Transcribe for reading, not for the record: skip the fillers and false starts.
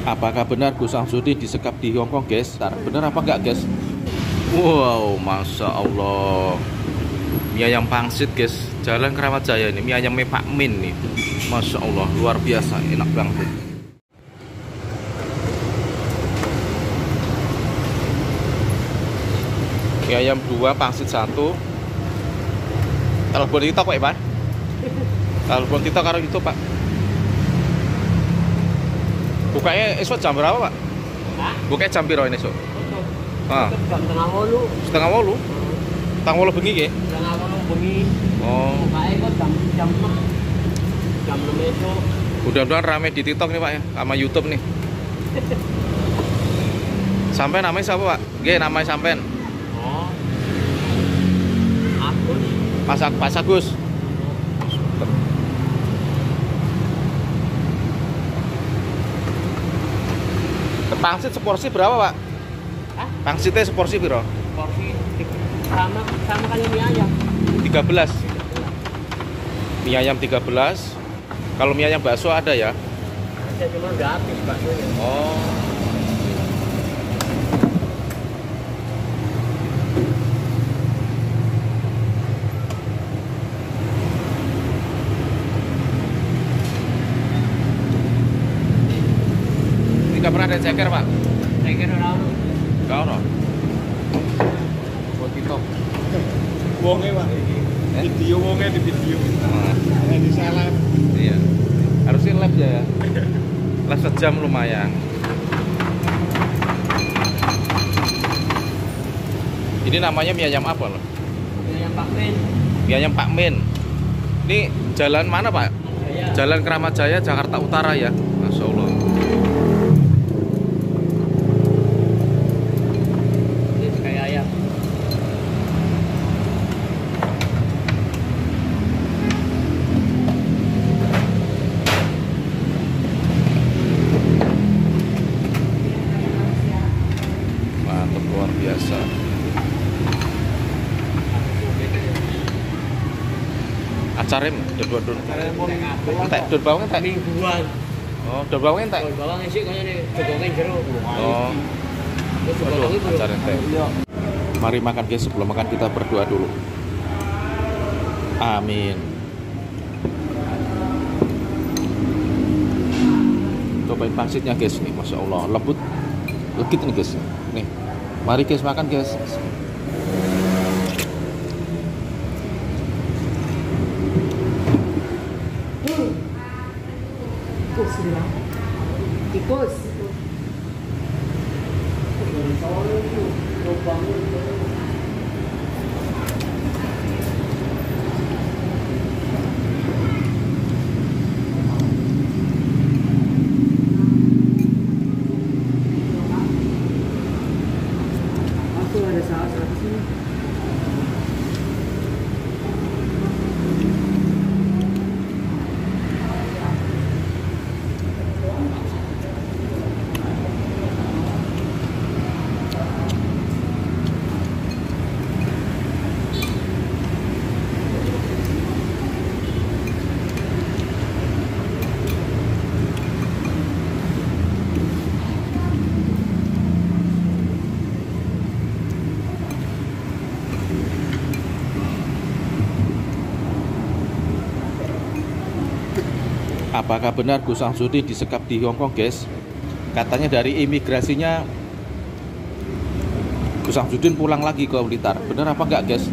Apakah benar Gus Samsudin disekap di Hong Kong, guys? Benar apa enggak, guys? Wow, masya Allah. Mie ayam pangsit, guys. Jalan Keramat Jaya ini. Mie ayamnya Pak Min nih. Masya Allah, luar biasa, enak banget. Mie ayam 2, pangsit 1. Telepon TikTok, Pak, Pak. Telepon TikTok karo itu, Pak. Bukanya esok jam berapa, Pak? Hah? Bukanya jam berapa ini esok? Ah. Jam setengah 8. Setengah 8. Setengah 8 bengi nggih? Setengah 8 bengi. Oh. Bukanya kok jam 6. Jam 6 esok. Mudah-mudahan rame di TikTok nih, Pak ya, sama YouTube nih. Sampai namanya siapa, Pak? Nggih, namanya sampean. Oh. Agus. Pak Agus. Pangsit seporsi berapa, Pak? Hah? Pangsitnya seporsi berapa? Porsi sama kali mie ayam. 13. Mie ayam 13. Kalau mie ayam bakso ada ya? Ada, cuma udah habis baksonya. Oh. Nggak pernah ada ceker, Pak? Saya kira orang Nggak ono. Buat TikTok. Wonge Pak iki. Video wonge di video. Di salah. Iya. Harusnya live ya. Live sejam lumayan. Ini namanya mie ayam apa loh? mie ayam Pak Min. Mie ayam Pak Min. Ini jalan mana, Pak? Jaya. Jalan Keramat Jaya, Jakarta Utara ya. Masya Allah. Ini kayak ayam. Mantap, luar biasa. Acarem, dua-dua. Entek, dua bawang entek. Mingguan. Oh, dua bawang entek. Kalau bawang sih kayaknya nih jogongnya jero. Oh, Terus aduh, jogongnya belum. acar entek. Mari makan, guys. Sebelum makan kita berdoa dulu. Amin. Cobain pangsitnya, guys. Nih, masya Allah, lembut, legit nih, guys. Nih, mari guys makan, guys. Tikus dia. Tikus. Aku ada saus sini. Apakah benar Gus Samsudin disekap di Hong Kong, guys? Katanya dari imigrasinya Gus Samsudin pulang lagi ke Blitar. Benar apa enggak, guys?